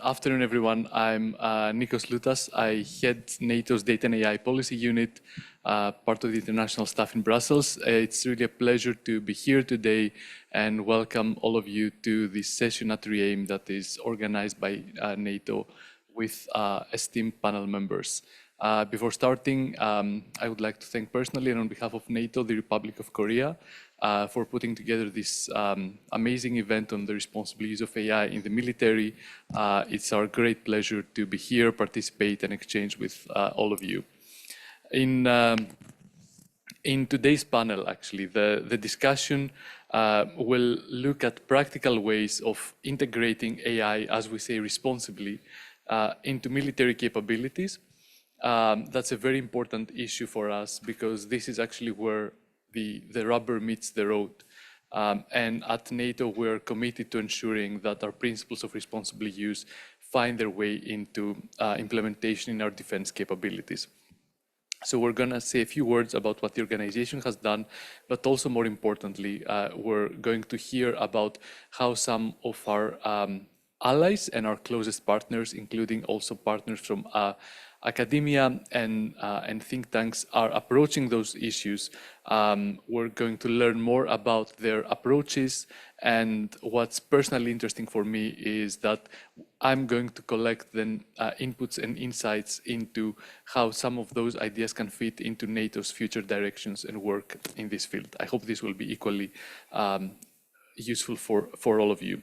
afternoon, everyone. I'm Nikos Loutas. I head NATO's Data and AI Policy Unit, part of the international staff in Brussels. It's really a pleasure to be here today and welcome all of you to this session at REAIM that is organized by NATO with esteemed panel members. Before starting, I would like to thank personally and on behalf of NATO, the Republic of Korea, for putting together this amazing event on the responsible use of AI in the military. It's our great pleasure to be here, participate, and exchange with all of you. In today's panel, actually, the discussion will look at practical ways of integrating AI, as we say, responsibly, into military capabilities. That's a very important issue for us because this is actually where the rubber meets the road. And at NATO, we're committed to ensuring that our principles of responsible use find their way into implementation in our defense capabilities. So we're going to say a few words about what the organization has done, but also more importantly, we're going to hear about how some of our allies and our closest partners, including also partners from academia and think tanks, are approaching those issues. We're going to learn more about their approaches, and what's personally interesting for me is that I'm going to collect then inputs and insights into how some of those ideas can fit into NATO's future directions and work in this field. I hope this will be equally useful for all of you.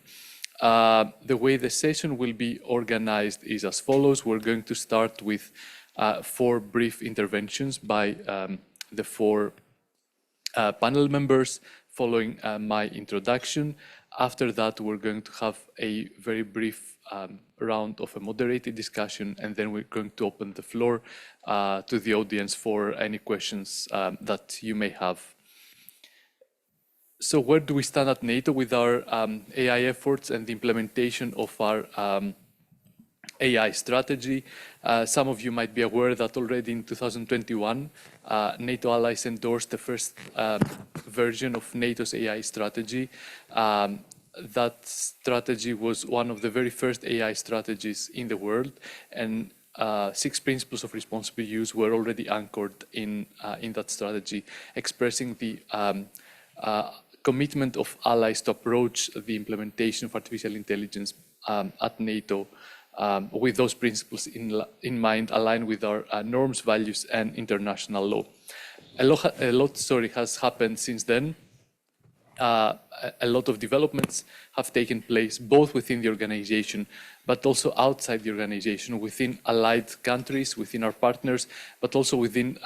The way the session will be organized is as follows. We're going to start with 4 brief interventions by the 4 panel members following my introduction. After that, we're going to have a very brief round of a moderated discussion, and then we're going to open the floor to the audience for any questions that you may have. So where do we stand at NATO with our AI efforts and the implementation of our AI strategy? Some of you might be aware that already in 2021, NATO allies endorsed the first version of NATO's AI strategy. That strategy was one of the very first AI strategies in the world, and 6 principles of responsible use were already anchored in that strategy, expressing the commitment of allies to approach the implementation of artificial intelligence at NATO with those principles in mind, aligned with our norms, values, and international law. A lot has happened since then. A lot of developments have taken place both within the organization, but also outside the organization, within allied countries, within our partners, but also within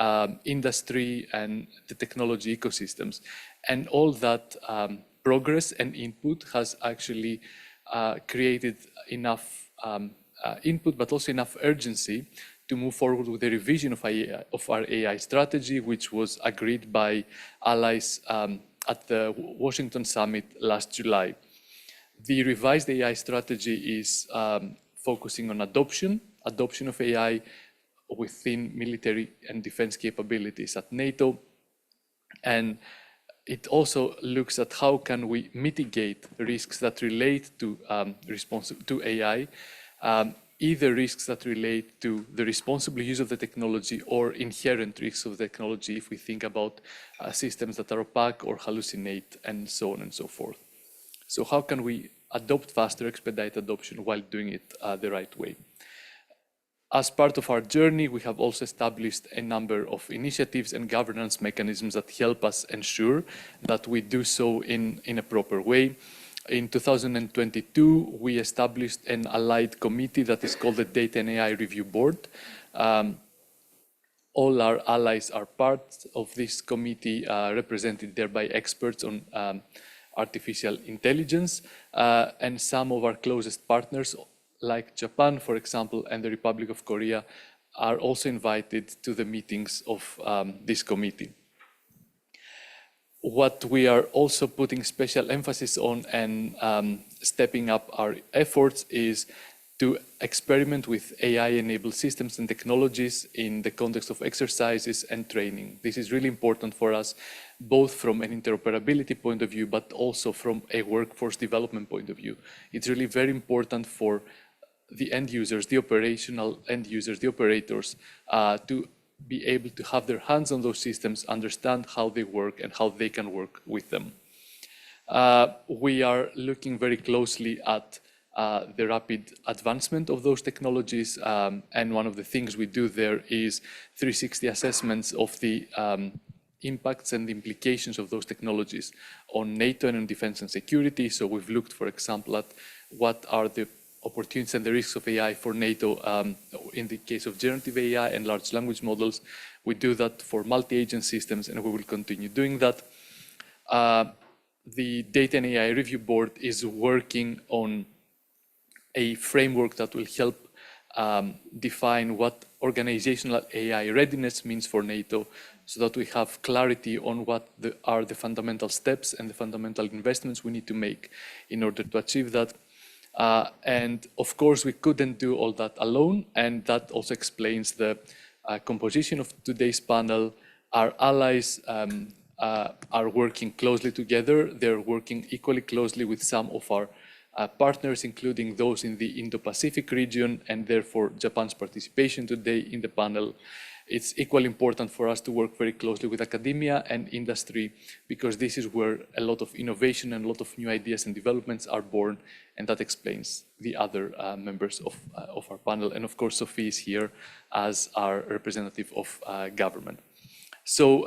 industry and the technology ecosystems. And all that progress and input has actually created enough input, but also enough urgency to move forward with the revision of our AI strategy, which was agreed by allies at the Washington summit last July. The revised AI strategy is focusing on adoption of AI within military and defense capabilities at NATO. And it also looks at how can we mitigate risks that relate to AI, either risks that relate to the responsible use of the technology or inherent risks of the technology if we think about systems that are opaque or hallucinate and so on and so forth. So how can we adopt faster, expedite adoption while doing it the right way? As part of our journey, we have also established a number of initiatives and governance mechanisms that help us ensure that we do so in a proper way. In 2022, we established an allied committee that is called the Data and AI Review Board. All our allies are part of this committee, represented there by experts on artificial intelligence, and some of our closest partners, like Japan, for example, and the Republic of Korea, are also invited to the meetings of this committee. What we are also putting special emphasis on and stepping up our efforts is to experiment with AI-enabled systems and technologies in the context of exercises and training. This is really important for us, both from an interoperability point of view, but also from a workforce development point of view. It's really very important for the end users, the operational end users, the operators, to be able to have their hands on those systems, understand how they work and how they can work with them. We are looking very closely at the rapid advancement of those technologies, and one of the things we do there is 360 assessments of the impacts and the implications of those technologies on NATO and on defense and security. So we've looked, for example, at what are the opportunities and the risks of AI for NATO in the case of generative AI and large language models. We do that for multi-agent systems, and we will continue doing that. The Data and AI Review Board is working on a framework that will help define what organizational AI readiness means for NATO, so that we have clarity on what are the fundamental steps and the fundamental investments we need to make in order to achieve that. And of course, we couldn't do all that alone, and that also explains the composition of today's panel. Our allies are working closely together. They're working equally closely with some of our partners, including those in the Indo-Pacific region, and therefore Japan's participation today in the panel. It's equally important for us to work very closely with academia and industry, because this is where a lot of innovation and a lot of new ideas and developments are born, and that explains the other members of our panel. And of course, Sophie is here as our representative of government. So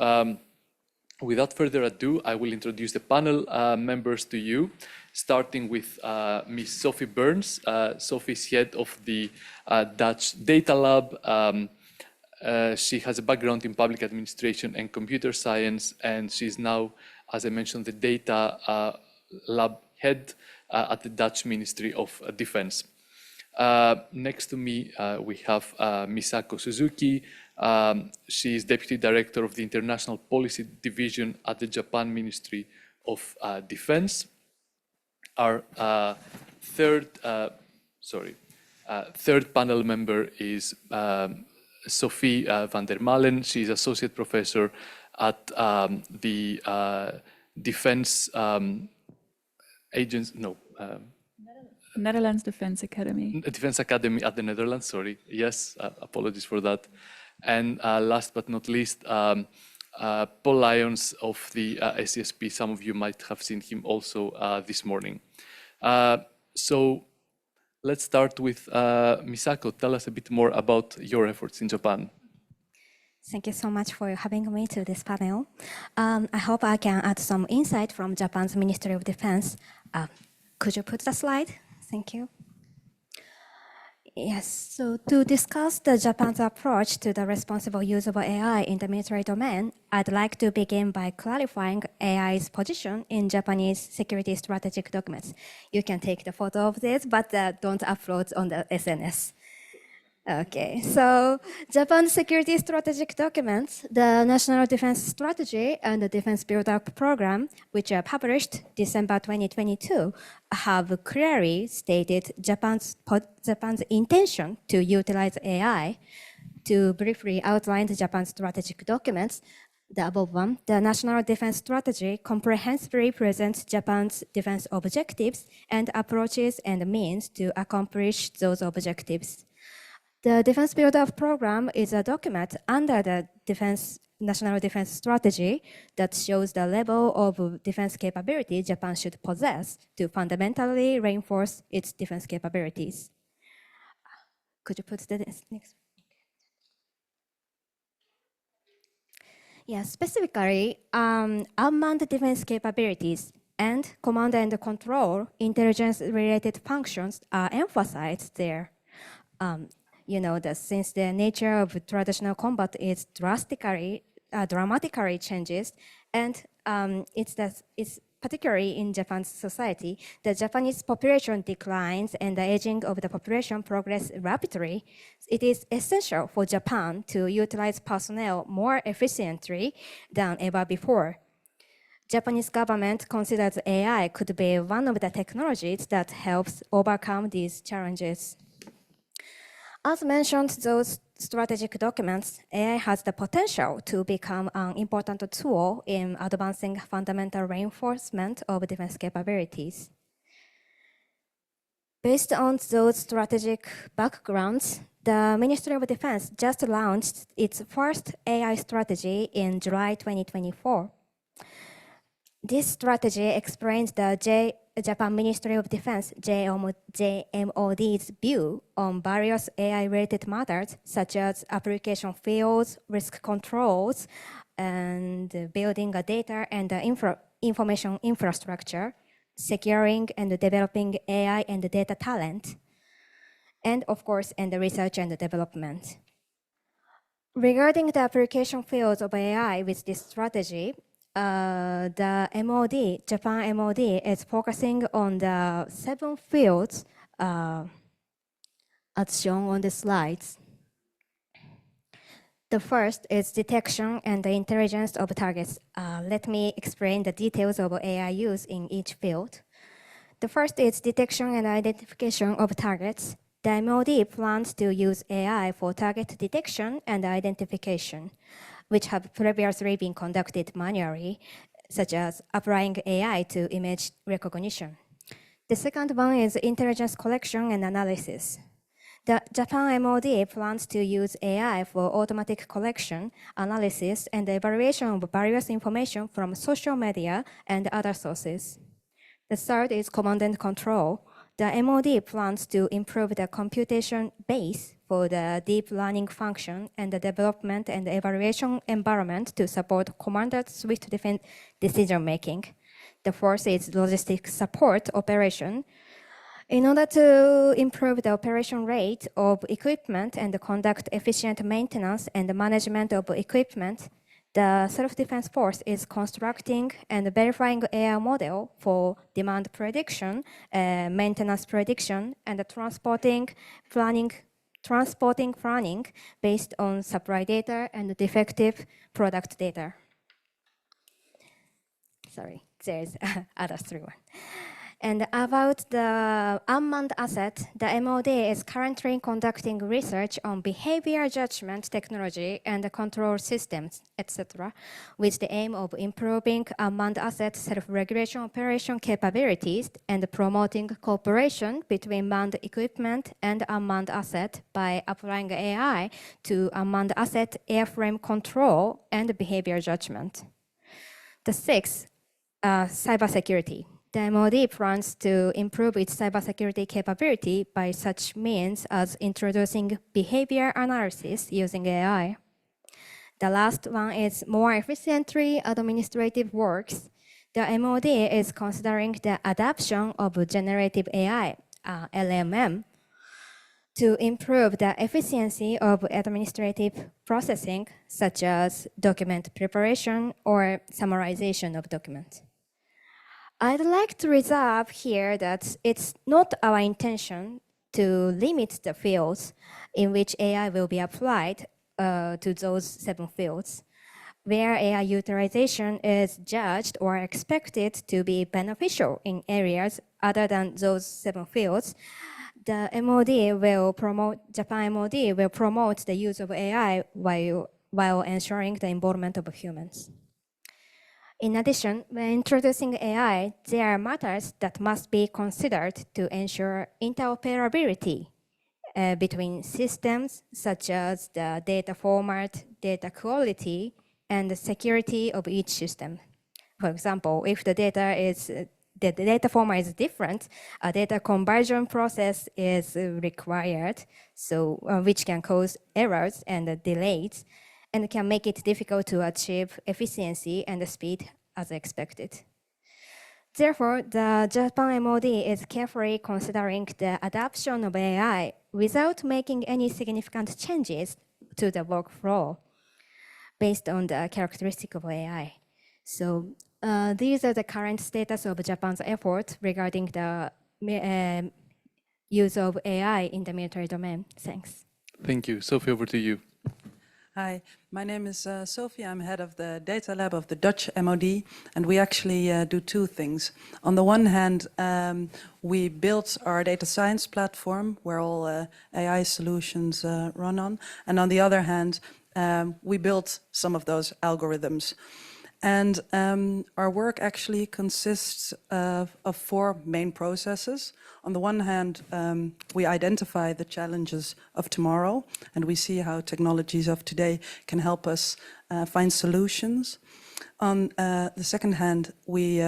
without further ado, I will introduce the panel members to you, starting with Ms. Sophie Burns. Sophie is head of the Dutch Data Lab. She has a background in public administration and computer science, and she's now, as I mentioned, the data lab head at the Dutch Ministry of Defense. Next to me, we have Misako Suzuki. She is Deputy Director of the International Policy Division at the Japan Ministry of Defense. Our third panel member is Sophie van der Malen. She's Associate Professor at the Defense Netherlands Defense Academy. Defense Academy at the Netherlands, sorry. Yes, apologies for that. And last but not least, Paul Lyons of the SCSP. Some of you might have seen him also this morning. So let's start with Misako. Tell us a bit more about your efforts in Japan. Thank you so much for having me to this panel. I hope I can add some insight from Japan's Ministry of Defense. Could you put the slide? Thank you. Yes, so to discuss the Japan's approach to the responsible use of AI in the military domain, I'd like to begin by clarifying AI's position in Japanese security strategic documents. You can take the photo of this, but don't upload on the SNS. Okay, so Japan's security strategic documents, the National Defense Strategy and the Defense Build-Up Program, which are published December 2022, have clearly stated Japan's intention to utilize AI. To briefly outline the Japan's strategic documents, the above one, the National Defense Strategy comprehensively presents Japan's defense objectives and approaches and means to accomplish those objectives. The Defense Build-Up Program is a document under the National Defense Strategy that shows the level of defense capability Japan should possess to fundamentally reinforce its defense capabilities. Could you put the next? Yeah, specifically, unmanned defense capabilities and command and control intelligence-related functions are emphasized there. You know, since the nature of traditional combat is dramatically changes, and it's particularly in Japan's society, the Japanese population declines and the aging of the population progresses rapidly. It is essential for Japan to utilize personnel more efficiently than ever before. Japanese government considers AI could be one of the technologies that helps overcome these challenges. As mentioned, those strategic documents, AI has the potential to become an important tool in advancing fundamental reinforcement of defense capabilities. Based on those strategic backgrounds, the Ministry of Defense just launched its first AI strategy in July 2024. This strategy explains the Japan Ministry of Defense JMOD's view on various AI-related matters such as application fields, risk controls, and building a data and information infrastructure, securing and developing AI and data talent, and of course, and the research and development. Regarding the application fields of AI with this strategy, the MOD, Japan MOD, is focusing on the 7 fields as shown on the slides. The first is detection and the intelligence of targets. Let me explain the details of AI use in each field. The first is detection and identification of targets. The MOD plans to use AI for target detection and identification, which have previously been conducted manually, such as applying AI to image recognition. The second one is intelligence collection and analysis. The Japan MOD plans to use AI for automatic collection, analysis, and evaluation of various information from social media and other sources. The third is command and control. The MOD plans to improve the computation base for the deep learning function and the development and evaluation environment to support commander's swift decision-making. The fourth is logistics support operation. In order to improve the operation rate of equipment and conduct efficient maintenance and management of equipment, the Self-Defense Force is constructing and verifying AI model for demand prediction, maintenance prediction, and transporting planning based on supply data and defective product data. Sorry, there's other 3 ones. And about the unmanned asset, the MOD is currently conducting research on behavior judgment technology and control systems, etc., with the aim of improving unmanned asset self-regulation operation capabilities and promoting cooperation between manned equipment and unmanned asset by applying AI to unmanned asset airframe control and behavior judgment. The 6th, cybersecurity. The MOD plans to improve its cybersecurity capability by such means as introducing behavior analysis using AI. The last one is more efficiently administrative works. The MOD is considering the adoption of generative AI, LMM, to improve the efficiency of administrative processing, such as document preparation or summarization of documents. I'd like to reserve here that it's not our intention to limit the fields in which AI will be applied to those 7 fields. Where AI utilization is judged or expected to be beneficial in areas other than those 7 fields, the Japan MOD will promote the use of AI while ensuring the involvement of humans. In addition, when introducing AI, there are matters that must be considered to ensure interoperability between systems, such as the data format, data quality, and the security of each system. For example, if the data format is different, a data conversion process is required, which can cause errors and delays, and can make it difficult to achieve efficiency and speed as expected. Therefore, the Japan MOD is carefully considering the adoption of AI without making any significant changes to the workflow based on the characteristic of AI. So these are the current status of Japan's effort regarding the use of AI in the military domain. Thanks. Thank you. Sophie, over to you. Hi, my name is Sophie. I'm head of the data lab of the Dutch MOD, and we actually do 2 things. On the one hand, we built our data science platform where all AI solutions run on, and on the other hand, we built some of those algorithms. And our work actually consists of 4 main processes. On the one hand, we identify the challenges of tomorrow, and we see how technologies of today can help us find solutions. On the second hand, we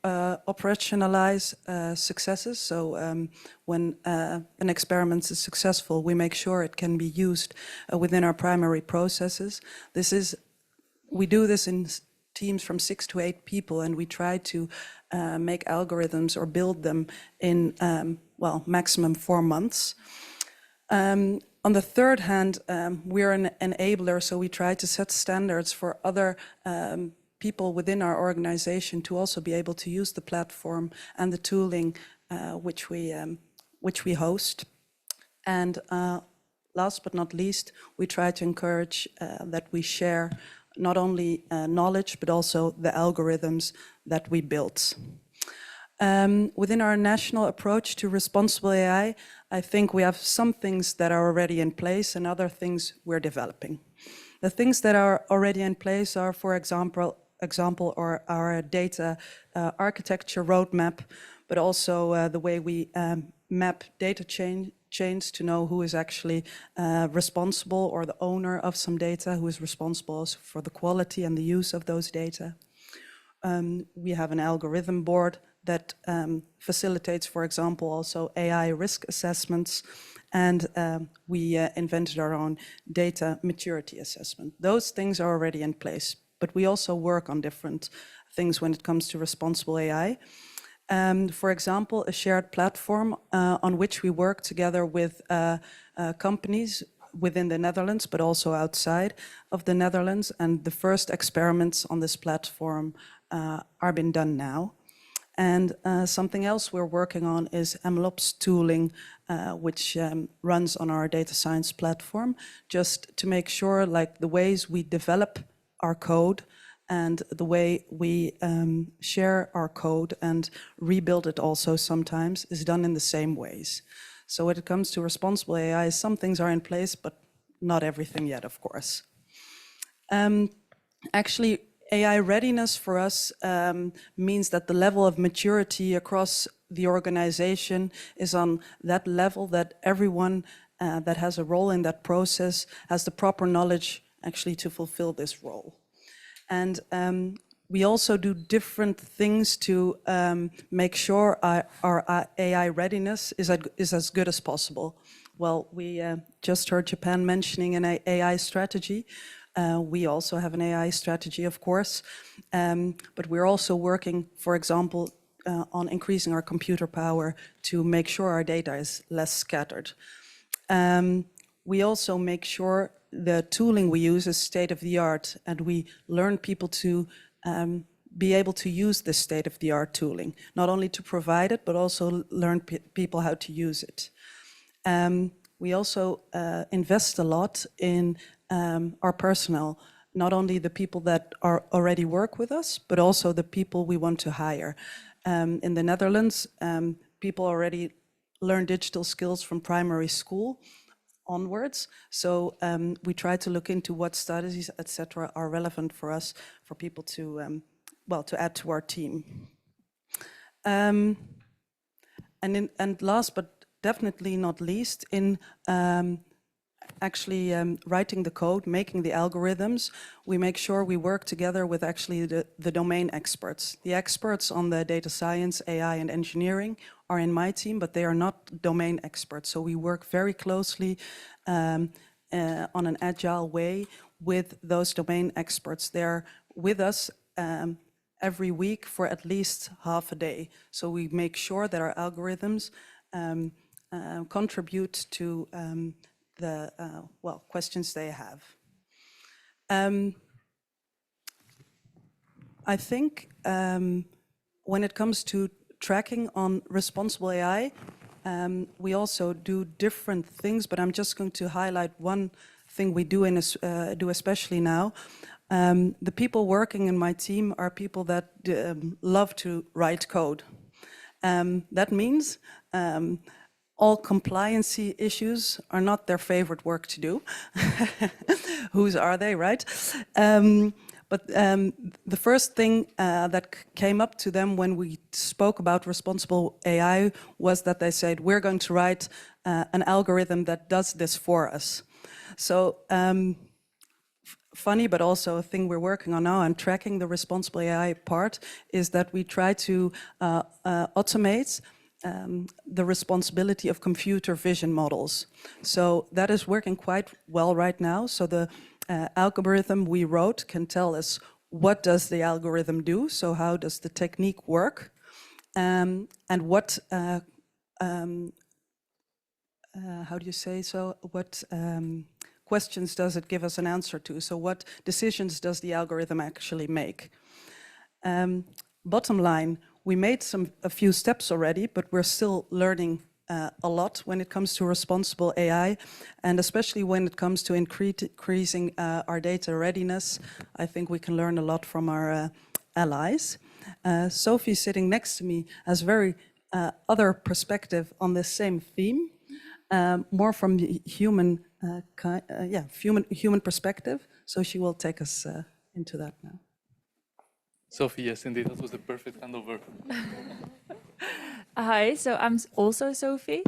operationalize successes. So when an experiment is successful, we make sure it can be used within our primary processes. We do this in teams from 6 to 8 people, and we try to make algorithms or build them in, maximum 4 months. On the third hand, we're an enabler, so we try to set standards for other people within our organization to also be able to use the platform and the tooling which we host. And last but not least, we try to encourage that we share not only knowledge, but also the algorithms that we built. Within our national approach to responsible AI, I think we have some things that are already in place and other things we're developing. The things that are already in place are, for example, our data architecture roadmap, but also the way we map data chains to know who is actually responsible, or the owner of some data, who is responsible also for the quality and the use of those data. We have an algorithm board that facilitates, for example, also AI risk assessments, and we invented our own data maturity assessment. Those things are already in place, but we also work on different things when it comes to responsible AI. For example, a shared platform on which we work together with companies within the Netherlands, but also outside of the Netherlands. And the first experiments on this platform are being done now. And something else we're working on is MLOps tooling, which runs on our data science platform, just to make sure, like, the ways we develop our code and the way we share our code and rebuild it also sometimes is done in the same ways. So when it comes to responsible AI, some things are in place, but not everything yet, of course. Actually, AI readiness for us means that the level of maturity across the organization is on that level that everyone that has a role in that process has the proper knowledge actually to fulfill this role. And we also do different things to make sure our AI readiness is as good as possible. Well, we just heard Japan mentioning an AI strategy. We also have an AI strategy, of course, but we're also working, for example, on increasing our computer power to make sure our data is less scattered. We also make sure the tooling we use is state-of-the-art, and we learn people to be able to use this state-of-the-art tooling, not only to provide it, but also learn people how to use it. We also invest a lot in our personnel, not only the people that already work with us, but also the people we want to hire. In the Netherlands, people already learn digital skills from primary school onwards. So we try to look into what studies, etc., are relevant for us, for people to, to add to our team. And last but definitely not least, in actually writing the code, making the algorithms, we make sure we work together with actually the domain experts. The experts on the data science, AI, and engineering are in my team, but they are not domain experts. So we work very closely on an agile way with those domain experts. They're with us every week for at least half a day. So we make sure that our algorithms contribute to the questions they have. I think when it comes to tracking on responsible AI, we also do different things, but I'm just going to highlight one thing we do especially now. The people working in my team are people that love to write code. That means all compliancy issues are not their favorite work to do. Whose are they, right? But the first thing that came up to them when we spoke about responsible AI was that they said, we're going to write an algorithm that does this for us. So funny, but also a thing we're working on now and tracking the responsible AI part is that we try to automate the responsibility of computer vision models. So that is working quite well right now. So the algorithm we wrote can tell us what does the algorithm do, so how does the technique work, and what, how do you say so, what questions does it give us an answer to, so what decisions does the algorithm actually make. Bottom line, we made a few steps already, but we're still learning a lot when it comes to responsible AI, and especially when it comes to increasing our data readiness. I think we can learn a lot from our allies. Sophie, sitting next to me, has very other perspective on this same theme, more from the human perspective. So she will take us into that now. Sophie, yes, indeed, that was the perfect handover. Hi, so I'm also Sophie.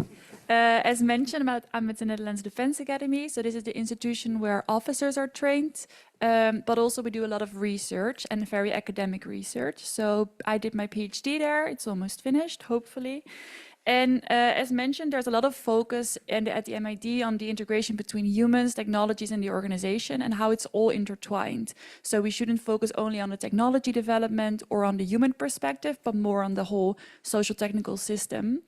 As mentioned, I'm at the Netherlands Defense Academy. So this is the institution where officers are trained, but also we do a lot of research and very academic research. So I did my PhD there. It's almost finished, hopefully. And as mentioned, there's a lot of focus at the MID on the integration between humans, technologies, and the organization and how it's all intertwined. So we shouldn't focus only on the technology development or on the human perspective, but more on the whole social technical system.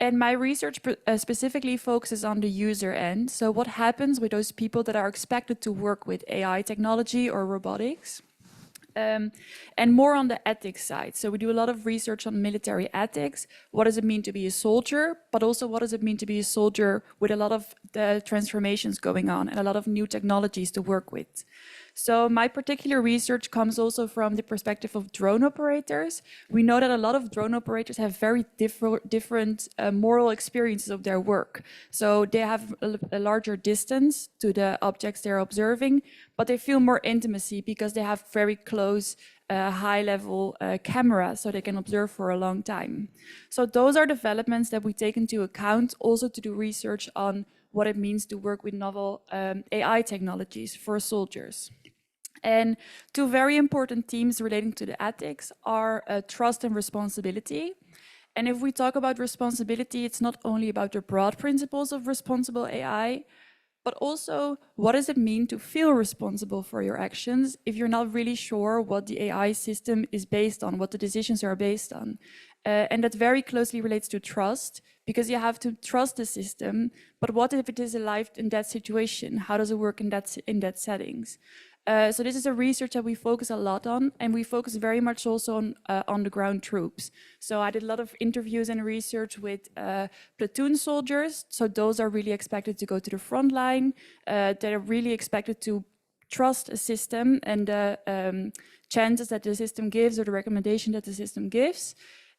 And my research specifically focuses on the user end. So what happens with those people that are expected to work with AI technology or robotics? And more on the ethics side. So we do a lot of research on military ethics. What does it mean to be a soldier? But also what does it mean to be a soldier with a lot of the transformations going on and a lot of new technologies to work with? So my particular research comes also from the perspective of drone operators. We know that a lot of drone operators have very different moral experiences of their work. So they have a larger distance to the objects they're observing, but they feel more intimacy because they have very close, high-level cameras, so they can observe for a long time. So those are developments that we take into account also to do research on what it means to work with novel AI technologies for soldiers. And two very important themes relating to the ethics are trust and responsibility. And if we talk about responsibility, it's not only about the broad principles of responsible AI, but also what does it mean to feel responsible for your actions if you're not really sure what the AI system is based on, what the decisions are based on. And that very closely relates to trust, because you have to trust the system, but what if it is a life and death situation? How does it work in that settings? So this is a research that we focus a lot on, and we focus very much also on the ground troops. So I did a lot of interviews and research with platoon soldiers. So those are really expected to go to the front line. They're really expected to trust a system and the chances that the system gives or the recommendation that the system gives.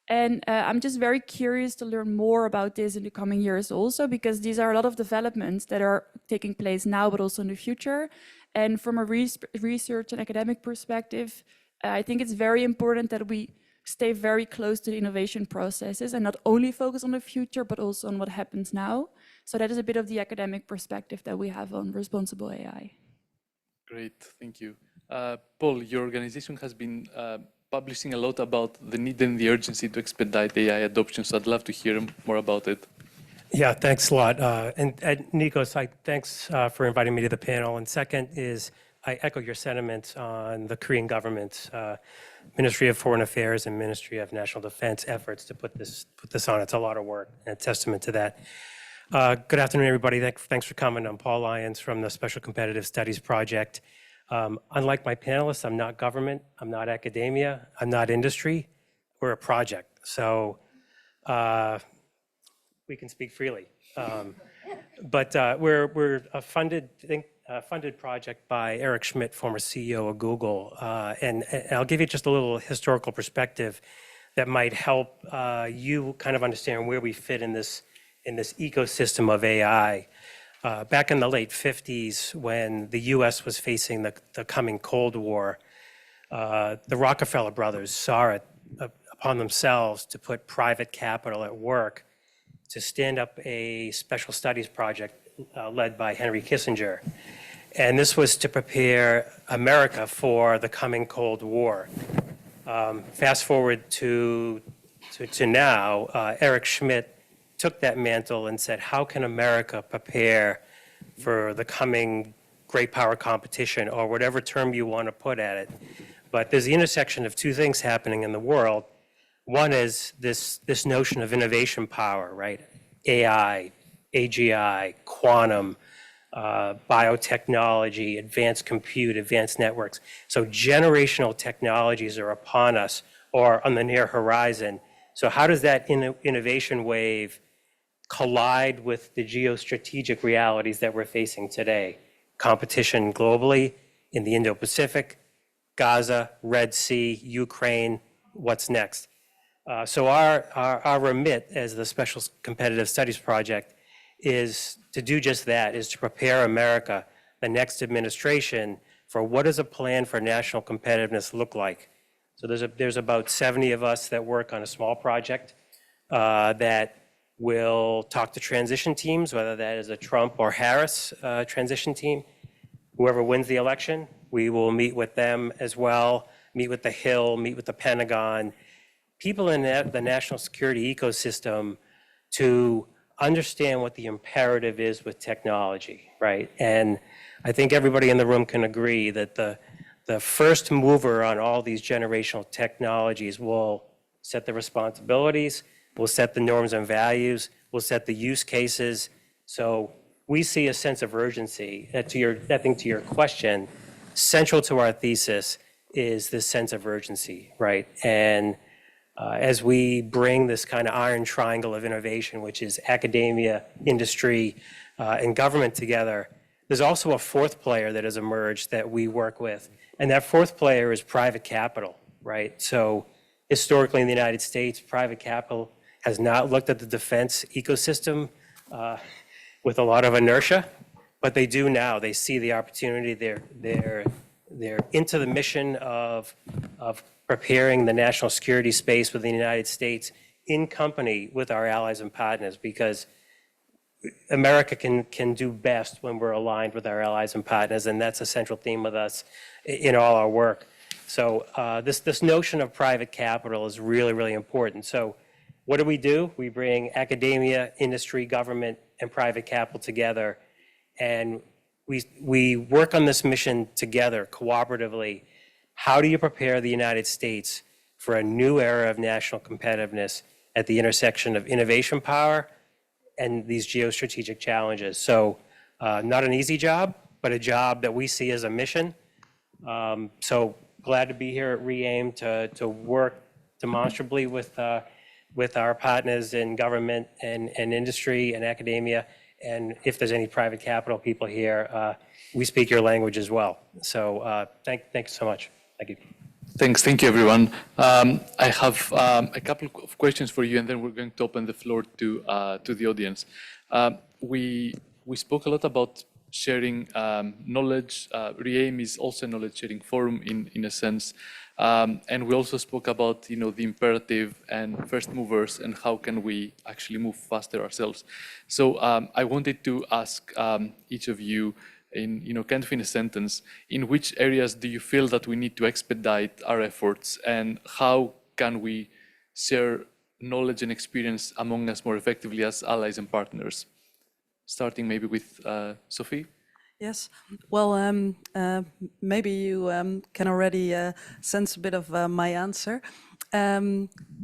And I'm just very curious to learn more about this in the coming years also, because these are a lot of developments that are taking place now, but also in the future. And from a research and academic perspective, I think it's very important that we stay very close to the innovation processes and not only focus on the future, but also on what happens now. So that is a bit of the academic perspective that we have on responsible AI. Great, thank you. Paul, your organization has been publishing a lot about the need and the urgency to expedite AI adoption, so I'd love to hear more about it. Yeah, thanks a lot. And Nikos, thanks for inviting me to the panel. And second is, I echo your sentiments on the Korean government's Ministry of Foreign Affairs and Ministry of National Defense efforts to put this on. It's a lot of work and a testament to that. Good afternoon, everybody. Thanks for coming. I'm Paul Lyons from the Special Competitive Studies Project. Unlike my panelists, I'm not government, I'm not academia, I'm not industry. We're a project. So we can speak freely. But we're a funded project by Eric Schmidt, former CEO of Google. And I'll give you just a little historical perspective that might help you kind of understand where we fit in this ecosystem of AI. Back in the late 50s, when the US was facing the coming Cold War, the Rockefeller brothers saw it upon themselves to put private capital at work to stand up a special studies project led by Henry Kissinger. And this was to prepare America for the coming Cold War. Fast forward to now, Eric Schmidt took that mantle and said, how can America prepare for the coming great power competition, or whatever term you want to put at it? But there's the intersection of two things happening in the world. One is this notion of innovation power, right? AI, AGI, quantum, biotechnology, advanced compute, advanced networks. So generational technologies are upon us or on the near horizon. So how does that innovation wave collide with the geostrategic realities that we're facing today? Competition globally in the Indo-Pacific, Gaza, Red Sea, Ukraine, what's next? So our remit as the Special Competitive Studies Project is to do just that, is to prepare America, the next administration, for what does a plan for national competitiveness look like? So there's about 70 of us that work on a small project that will talk to transition teams, whether that is a Trump or Harris transition team. Whoever wins the election, we will meet with them as well, meet with the Hill, meet with the Pentagon, people in the national security ecosystem to understand what the imperative is with technology, right? And I think everybody in the room can agree that the first mover on all these generational technologies will set the responsibilities, will set the norms and values, will set the use cases. So we see a sense of urgency. I think to your question, central to our thesis is this sense of urgency, right? And as we bring this kind of iron triangle of innovation, which is academia, industry, and government together, there's also a fourth player that has emerged that we work with. And that fourth player is private capital, right? So historically in the United States, private capital has not looked at the defense ecosystem with a lot of inertia, but they do now. They see the opportunity. They're into the mission of preparing the national security space within the United States in company with our allies and partners, because America can do best when we're aligned with our allies and partners, and that's a central theme with us in all our work. So this notion of private capital is really, really important. So what do? We bring academia, industry, government, and private capital together, and we work on this mission together cooperatively. How do you prepare the United States for a new era of national competitiveness at the intersection of innovation power and these geostrategic challenges? So not an easy job, but a job that we see as a mission. So glad to be here at REAIM to work demonstrably with our partners in government and industry and academia. And if there's any private capital people here, we speak your language as well. So thank you so much. Thank you. Thank you, everyone. I have a couple of questions for you, and then we're going to open the floor to the audience. We spoke a lot about sharing knowledge. REAIM is also a knowledge-sharing forum in a sense, and we also spoke about the imperative and first movers and how can we actually move faster ourselves. So I wanted to ask each of you, in kind of in a sentence, in which areas do you feel that we need to expedite our efforts, and how can we share knowledge and experience among us more effectively as allies and partners? Starting maybe with Sophie. Yes, well, maybe you can already sense a bit of my answer.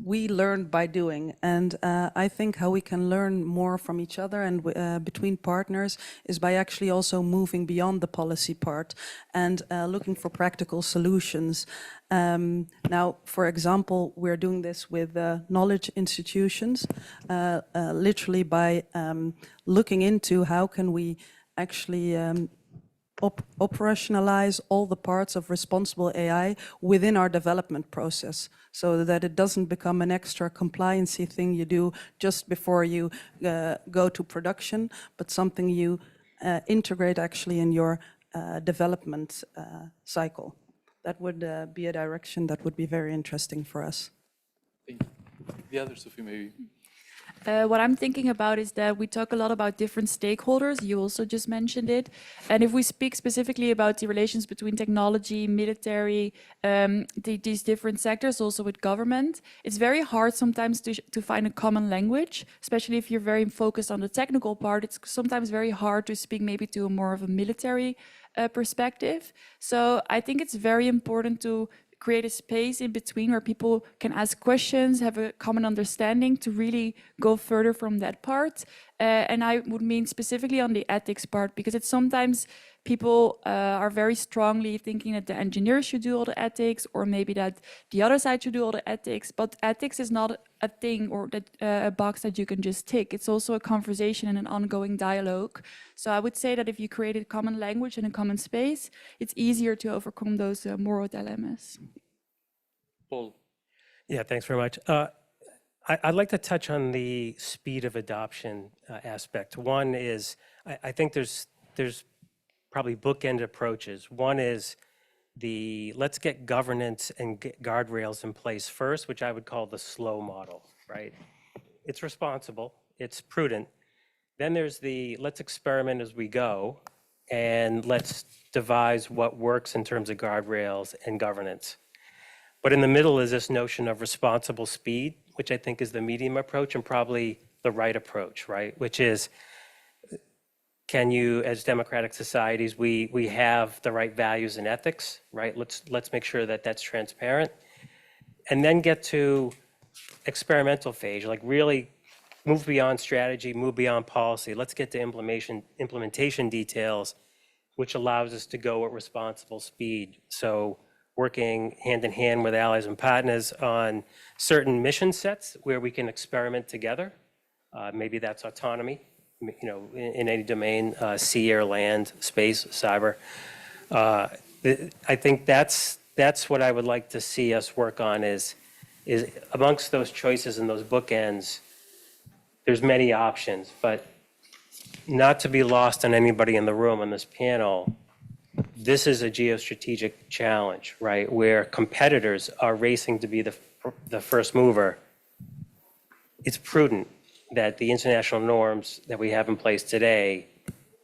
We learn by doing, and I think how we can learn more from each other and between partners is by actually also moving beyond the policy part and looking for practical solutions. Now, for example, we're doing this with knowledge institutions, literally by looking into how can we actually operationalize all the parts of responsible AI within our development process, so that it doesn't become an extra compliancy thing you do just before you go to production, but something you integrate actually in your development cycle. that would be a direction that would be very interesting for us. Thank you. The other Sophie, maybe. What I'm thinking about is that we talk a lot about different stakeholders. You also just mentioned it. And if we speak specifically about the relations between technology, military, these different sectors, also with government, it's very hard sometimes to find a common language, especially if you're very focused on the technical part. It's sometimes very hard to speak maybe to a more of a military perspective. So I think it's very important to create a space in between where people can ask questions, have a common understanding to really go further from that part. And I would mean specifically on the ethics part, because it's sometimes people are very strongly thinking that the engineers should do all the ethics, or maybe that the other side should do all the ethics. But ethics is not a thing or that a box that you can just tick. It's also a conversation and an ongoing dialogue. So I would say that if you create a common language and a common space, it's easier to overcome those moral dilemmas. Paul. Yeah, thanks very much. I'd like to touch on the speed of adoption aspect. One is, I think there's probably bookend approaches. One is let's get governance and get guardrails in place first, which I would call the slow model, right? It's responsible, it's prudent. Then there's let's experiment as we go, and let's devise what works in terms of guardrails and governance. But in the middle is this notion of responsible speed, which I think is the medium approach and probably the right approach, right? Which is, can you, as democratic societies, we have the right values and ethics, right? Let's make sure that that's transparent. And then get to experimental phase, like really move beyond strategy, move beyond policy. Let's get to implementation details, which allows us to go at responsible speed. So working hand in hand with allies and partners on certain mission sets where we can experiment together. Maybe that's autonomy, in any domain, sea, air, land, space, cyber. I think that's what I would like to see us work on is amongst those choices and those bookends, there's many options, but not to be lost on anybody in the room on this panel, this is a geostrategic challenge, right? Where competitors are racing to be the first mover. It's prudent that the international norms that we have in place today,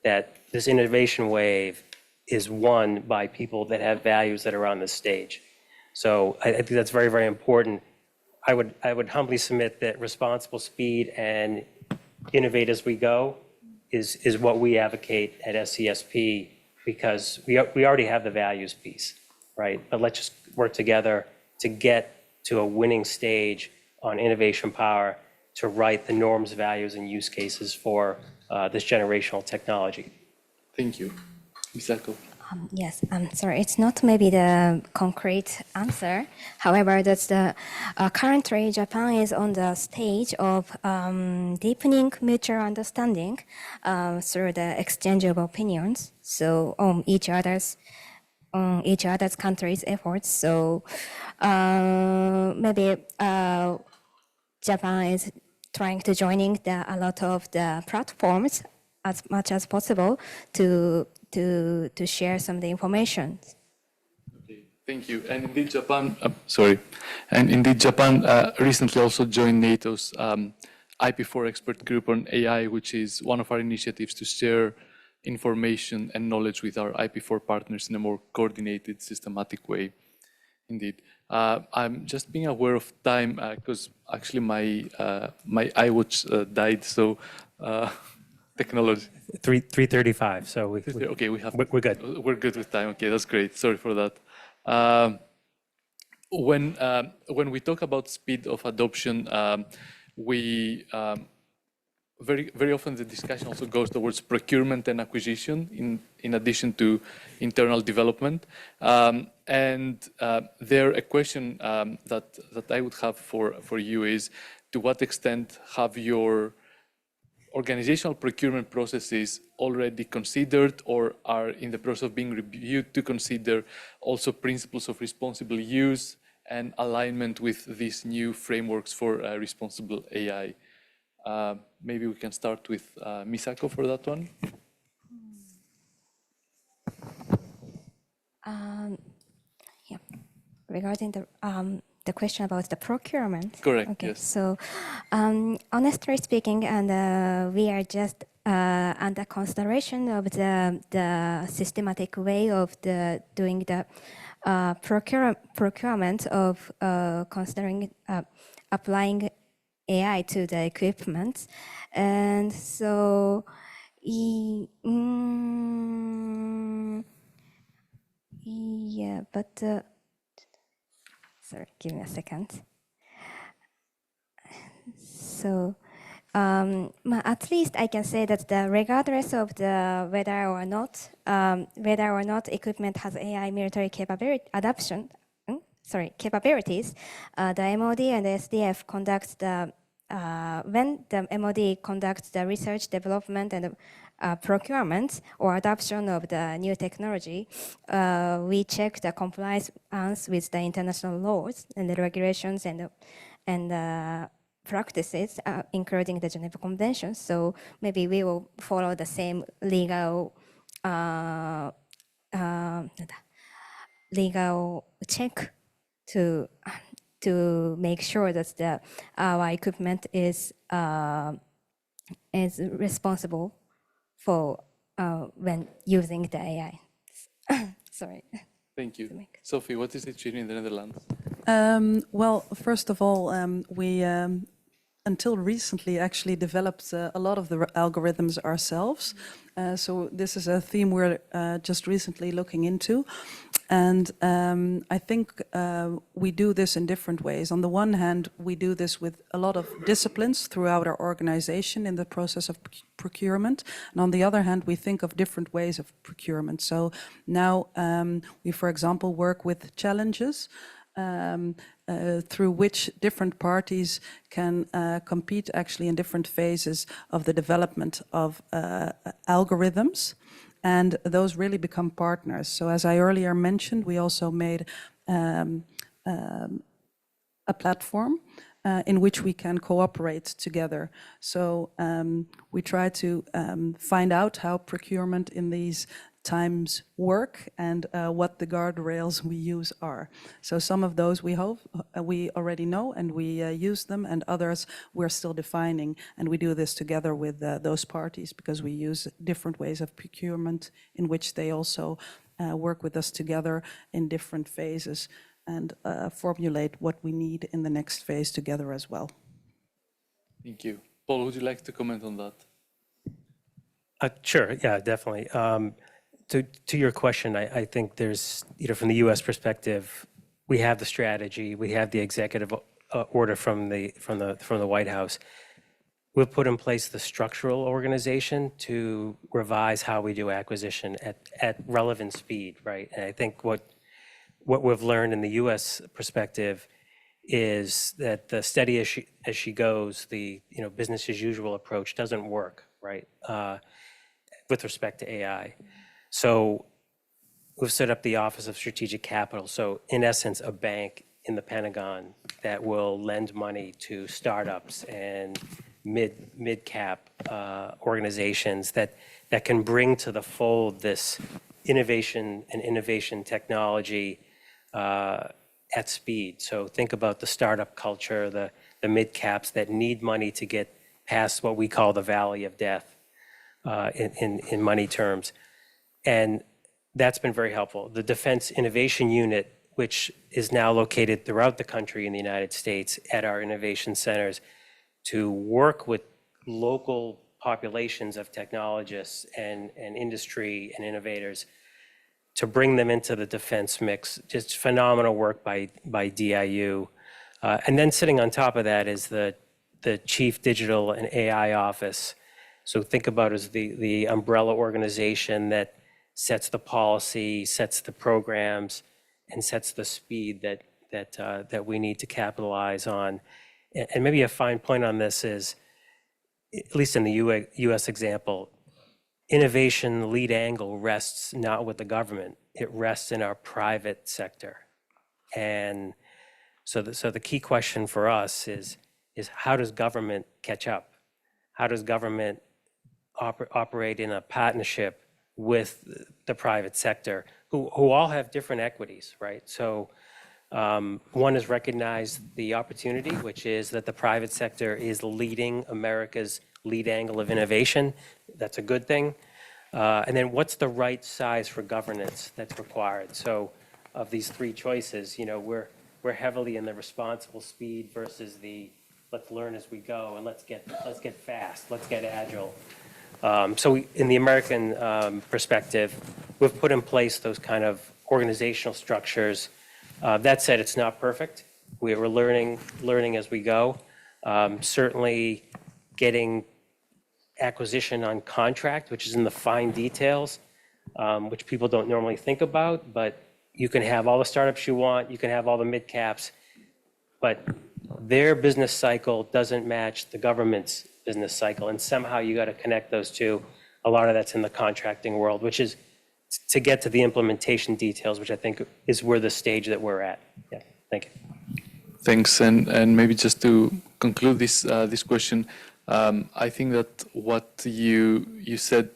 that this innovation wave is won by people that have values that are on this stage. So I think that's very, very important. I would humbly submit that responsible speed and innovate as we go is what we advocate at SCSP, because we already have the values piece, right? But let's just work together to get to a winning stage on innovation power to write the norms, values, and use cases for this generational technology. Thank you. Misako. Yes, I'm sorry, it's not maybe the concrete answer. However, that's currently Japan is on the stage of deepening mutual understanding through the exchange of opinions. So on each other's countries' efforts. So maybe Japan is trying to joining a lot of the platforms as much as possible to share some of the information. Okay, thank you. And indeed, Japan recently also joined NATO's IP4 expert group on AI, which is one of our initiatives to share information and knowledge with our IP4 partners in a more coordinated, systematic way. Indeed. I'm just being aware of time because actually my iWatch died, so technology. 3:35. So we're good. We're good with time. Okay, that's great. Sorry for that. When we talk about speed of adoption, we very often the discussion also goes towards procurement and acquisition in addition to internal development. And there a question that I would have for you is, to what extent have your organizational procurement processes already considered or are in the process of being reviewed to consider also principles of responsible use and alignment with these new frameworks for responsible AI? Maybe we can start with Misako for that one. Yeah. regarding the question about the procurement. Correct, Okay, yes. so honestly speaking, and we are just under consideration of the systematic way of doing the procurement of considering applying AI to the equipment, and so yeah, but sorry, give me a second. So at least I can say that regardless of whether or not equipment has AI military capabilities, the MOD and the SDF conducts when the MOD conducts the research, development, and procurement or adoption of the new technology, we check the compliance with the international laws and the regulations and practices, including the Geneva Convention. So maybe we will follow the same legal check to make sure that our equipment is responsible for when using the AI. Sorry. Thank you. Sophie, what is it changing in the Netherlands? Well, first of all, we until recently actually developed a lot of the algorithms ourselves. So this is a theme we're just recently looking into. And I think we do this in different ways. On the one hand, we do this with a lot of disciplines throughout our organization in the process of procurement. And on the other hand, we think of different ways of procurement. So now we, for example, work with challenges through which different parties can compete actually in different phases of the development of algorithms. And those really become partners. So as I earlier mentioned, we also made a platform in which we can cooperate together. So we try to find out how procurement in these times work and what the guardrails we use are. So some of those we hope we already know and we use them, and others we're still defining, and we do this together with those parties because we use different ways of procurement in which they also work with us together in different phases and formulate what we need in the next phase together as well. Thank you. Paul, would you like to comment on that? Sure, yeah, definitely. To your question, I think there's, from the U.S. perspective, we have the strategy, we have the executive order from the White House. We've put in place the structural organization to revise how we do acquisition at relevant speed, right? And I think what we've learned in the U.S. perspective is that the steady as she goes, the business as usual approach doesn't work, right? With respect to AI. So we've set up the Office of Strategic Capital. So in essence, a bank in the Pentagon that will lend money to startups and mid-cap organizations that can bring to the fold this innovation technology at speed. So think about the startup culture, the mid-caps that need money to get past what we call the valley of death in money terms. And that's been very helpful. The Defense Innovation Unit, which is now located throughout the country in the United States at our innovation centers, to work with local populations of technologists and industry and innovators to bring them into the defense mix. Just phenomenal work by DIU. And then sitting on top of that is the Chief Digital and AI Office. So think about it as the umbrella organization that sets the policy, sets the programs, and sets the speed that we need to capitalize on. And maybe a fine point on this is, at least in the U.S. example, innovation lead angle rests not with the government, it rests in our private sector. And so the key question for us is how does government catch up? How does government operate in a partnership with the private sector, who all have different equities, right? So One is recognize the opportunity, which is that the private sector is leading America's lead angle of innovation. That's a good thing. And then what's the right size for governance that's required? So of these three choices, we're heavily in the responsible speed versus the let's learn as we go and let's get fast, let's get agile. In the American perspective, we've put in place those kind of organizational structures. That said, it's not perfect. We're learning as we go. Certainly getting acquisition on contract, which is in the fine details, which people don't normally think about, but you can have all the startups you want, you can have all the mid-caps, but their business cycle doesn't match the government's business cycle, and somehow you got to connect those two. A lot of that's in the contracting world, which is to get to the implementation details, which I think is where the stage that we're at. Yeah, thank you. Thanks, and maybe just to conclude this question, I think that what you said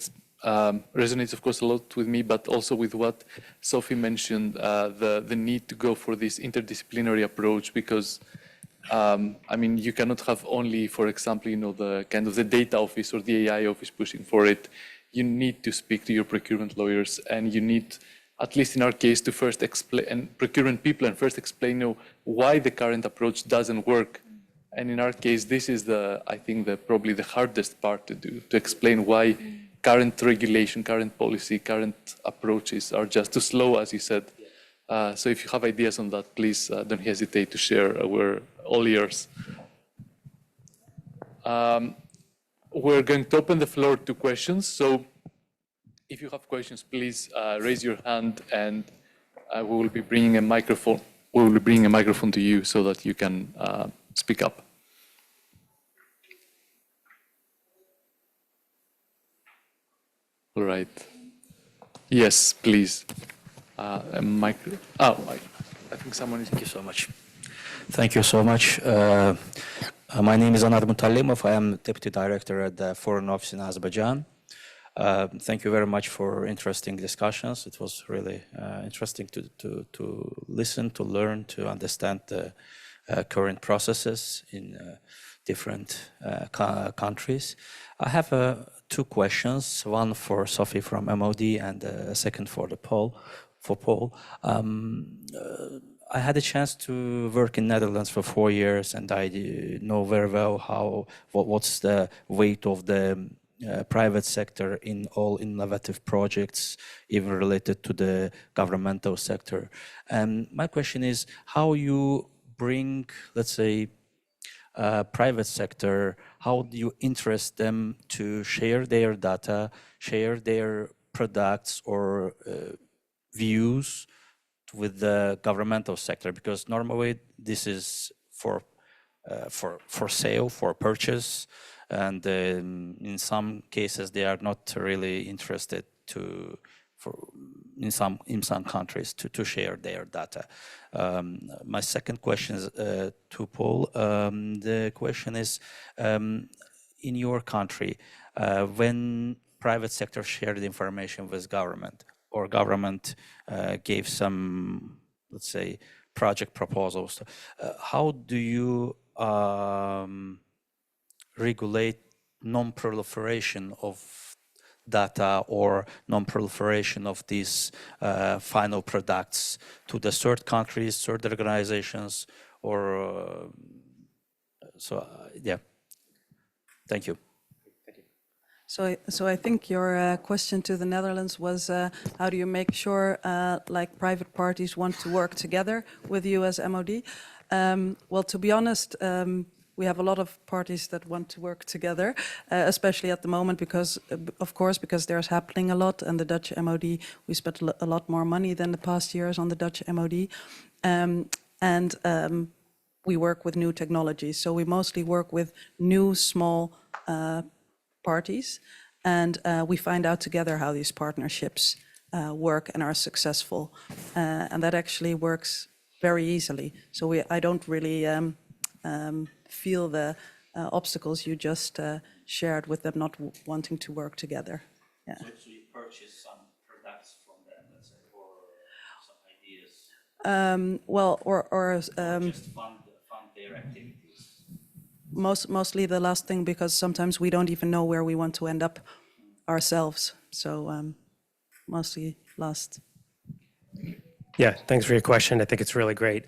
resonates, of course, a lot with me, but also with what Sophie mentioned, the need to go for this interdisciplinary approach, because you cannot have only, for example, the kind of the data office or the AI office pushing for it. You need to speak to your procurement lawyers, and you need, at least in our case, to first explain, and procurement people, and first explain why the current approach doesn't work. And in our case, this is I think probably the hardest part to do, to explain why current regulation, current policy, current approaches are just too slow, as you said. So if you have ideas on that, please don't hesitate to share. We're all ears. We're going to open the floor to questions. So if you have questions, please raise your hand, and we will be bringing a microphone. We will be bringing a microphone to you so that you can speak up. All right. Yes, please. A micro. Oh, I think someone is. Thank you so much. Thank you so much. My name is Anar Mutalimov. I am Deputy Director at the Foreign Office in Azerbaijan. Thank you very much for interesting discussions. It was really interesting to listen, to learn, to understand the current processes in different countries. I have two questions, one for Sophie from MOD and a second for Paul. I had a chance to work in Netherlands for 4 years, and I know very well what's the weight of the private sector in all innovative projects, even related to the governmental sector. And my question is, how you bring, let's say, private sector, how do you interest them to share their data, share their products or views with the governmental sector? Because normally this is for sale, for purchase, and in some cases they are not really interested in some countries to share their data. My second question is to Paul. The question is, in your country, when private sector shared information with government, or government gave some, let's say, project proposals, how do you regulate non-proliferation of data or non-proliferation of these final products to the third countries, third organizations, or yeah. Thank you. So I think your question to the Netherlands was how do you make sure like private parties want to work together with you as MOD? Well, to be honest, we have a lot of parties that want to work together, especially at the moment because, of course, because there's happening a lot, and the Dutch MOD, we spent a lot more money than the past years on the Dutch MOD. We work with new technologies. So we mostly work with new, small parties, and we find out together how these partnerships work and are successful. And that actually works very easily. So I don't really feel the obstacles you just shared with them not wanting to work together. Yeah. So you purchase some products from them, let's say, or some ideas? Well, Just fund their activities. mostly the last thing, because sometimes we don't even know where we want to end up ourselves. So mostly last. Yeah, thanks for your question. I think it's really great.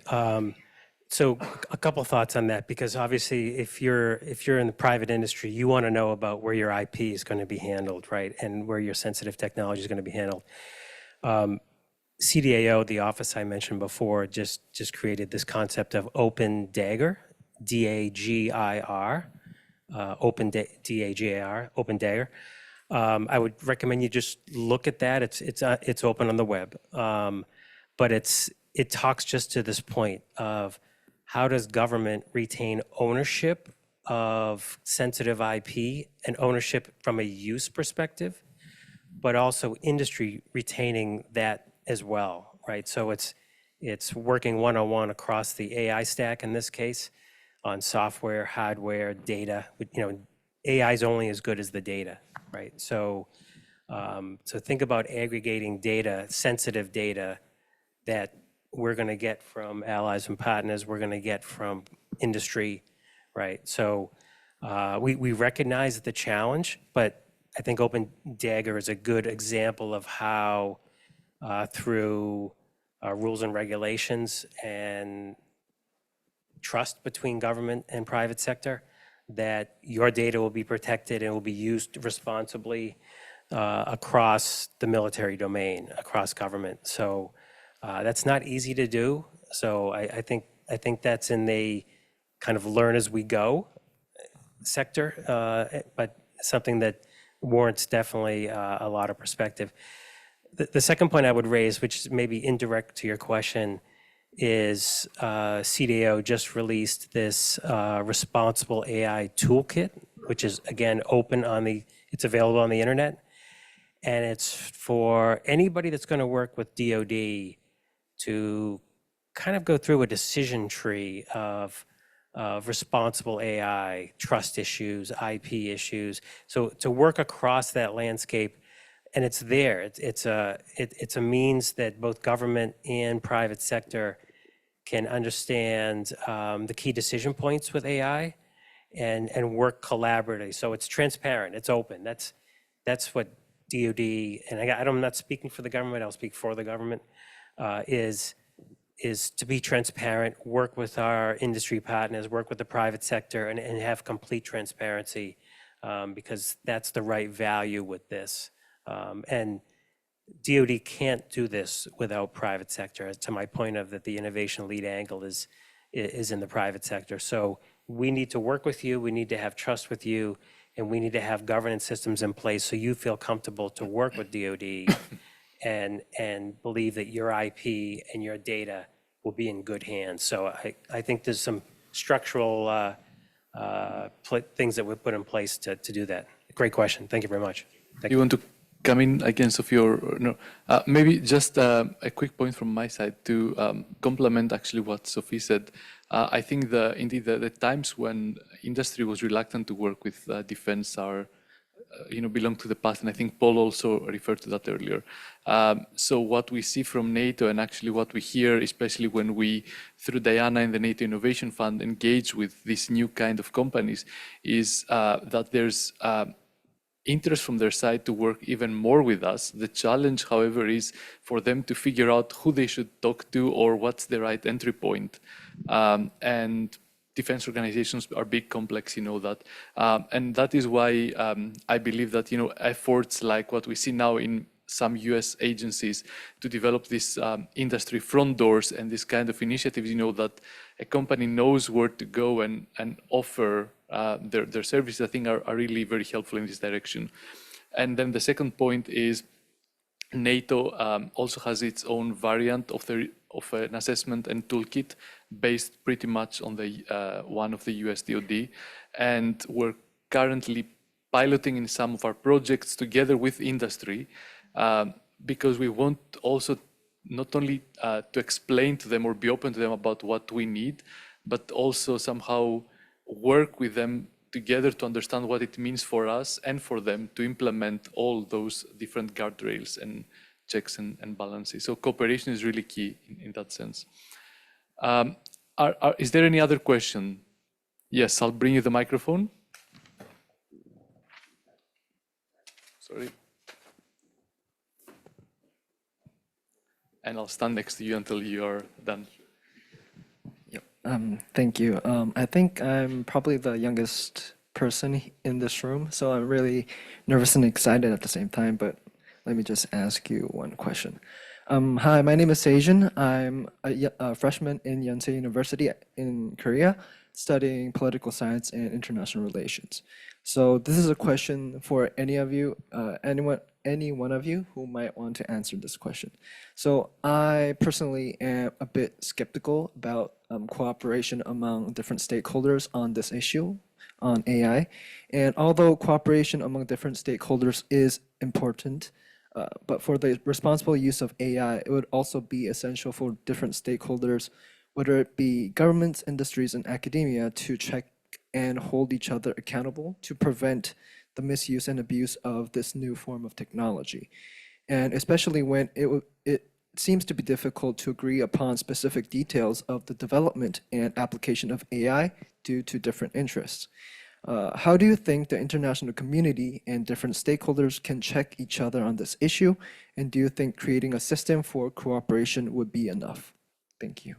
So a couple thoughts on that, because obviously if you're in the private industry, you want to know about where your IP is going to be handled, right? And where your sensitive technology is going to be handled. CDAO, the office I mentioned before, just created this concept of Open Dagger, D-A-G-I-R, D-A-G-I-R, Open Dagger. I would recommend you just look at that. It's open on the web, but it talks just to this point of how does government retain ownership of sensitive IP and ownership from a use perspective, but also industry retaining that as well, right? So it's working one-on-one across the AI stack in this case, on software, hardware, data. AI is only as good as the data, right? So think about aggregating data, sensitive data, that we're going to get from allies and partners, we're going to get from industry, right? So we recognize the challenge, but I think Open Dagger is a good example of how through rules and regulations and trust between government and private sector, that your data will be protected and will be used responsibly across the military domain, across government. So that's not easy to do. So I think that's in the kind of learn as we go sector, but something that warrants definitely a lot of perspective. The second point I would raise, which may be indirect to your question, is CDAO just released this responsible AI toolkit, which is again open it's available on the internet, and it's for anybody that's going to work with DoD to kind of go through a decision tree of responsible AI, trust issues, IP issues. So to work across that landscape, and it's there. It's a means that both government and private sector can understand the key decision points with AI and work collaboratively. So it's transparent, it's open. That's what DoD, and I'm not speaking for the government, I'll speak for the government, is to be transparent, work with our industry partners, work with the private sector, and have complete transparency, because that's the right value with this. And DoD can't do this without private sector. To my point of that, the innovation lead angle is in the private sector. So we need to work with you, we need to have trust with you, and we need to have governance systems in place so you feel comfortable to work with DoD and believe that your IP and your data will be in good hands. So I think there's some structural things that we put in place to do that. Great question. Thank you very much. Thank You want to come in again, Sophie, or no? Maybe just a quick point from my side to complement actually what Sophie said. I think indeed the times when industry was reluctant to work with defense are, belong to the past, and I think Paul also referred to that earlier. So what we see from NATO, and actually what we hear, especially when we, through Diana and the NATO Innovation Fund, engage with these new kind of companies, is that there's interest from their side to work even more with us. The challenge, however, is for them to figure out who they should talk to or what's the right entry point. And defense organizations are big, complex, that. And that is why I believe that, efforts like what we see now in some US agencies to develop this industry front doors and this kind of initiatives, that a company knows where to go and offer their services, I think are really very helpful in this direction. And then the second point is NATO also has its own variant of an assessment and toolkit based pretty much on the one of the US DoD, and we're currently piloting in some of our projects together with industry, because we want also not only to explain to them or be open to them about what we need, but also somehow work with them together to understand what it means for us and for them to implement all those different guardrails and checks and balances. So cooperation is really key in that sense. Is there any other question? Yes, I'll bring you the microphone. Sorry. And I'll stand next to you until you're done. Yep. Thank you. I think I'm probably the youngest person in this room, so I'm really nervous and excited at the same time, but let me just ask you one question. Hi, my name is Sejin. I'm a freshman in Yonsei University in Korea, studying political science and international relations. So this is a question for any of you, any one of you who might want to answer this question. So I personally am a bit skeptical about cooperation among different stakeholders on this issue, on AI. And although cooperation among different stakeholders is important, but for the responsible use of AI, it would also be essential for different stakeholders, whether it be governments, industries, and academia, to check and hold each other accountable to prevent the misuse and abuse of this new form of technology. And especially when it seems to be difficult to agree upon specific details of the development and application of AI due to different interests. How do you think the international community and different stakeholders can check each other on this issue? And do you think creating a system for cooperation would be enough? Thank you.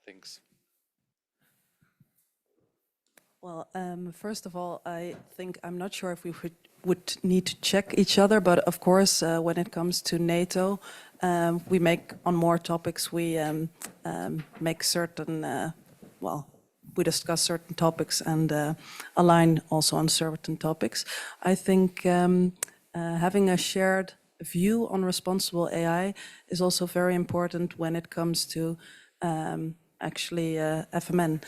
Thanks. Well, first of all, I think I'm not sure if we would need to check each other, but of course, when it comes to NATO, we make on more topics, we make certain, we discuss certain topics and align also on certain topics. I think having a shared view on responsible AI is also very important when it comes to actually FMN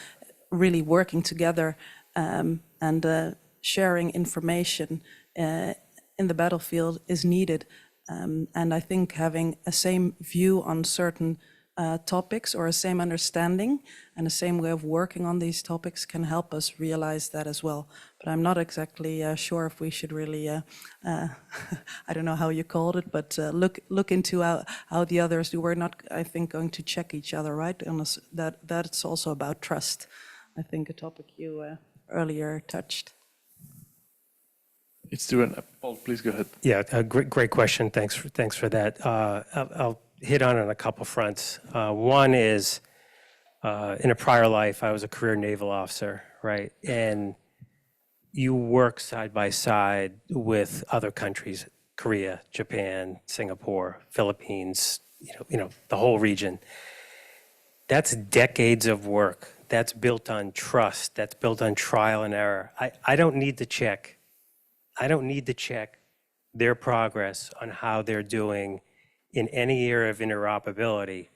really working together and sharing information in the battlefield is needed. And I think having a same view on certain topics or a same understanding and the same way of working on these topics can help us realize that as well. But I'm not exactly sure if we should really, I don't know how you called it, but look into how the others do. We're not, I think, going to check each other, right? And that's also about trust. I think a topic you earlier touched. It's true. Paul, please go ahead. Yeah, a great question. Thanks for that. I'll hit on a couple fronts. One is, in a prior life, I was a career naval officer, right? And you work side by side with other countries, Korea, Japan, Singapore, Philippines, the whole region. That's decades of work. That's built on trust. That's built on trial and error. I don't need to check. I don't need to check their progress on how they're doing in any area of interoperability.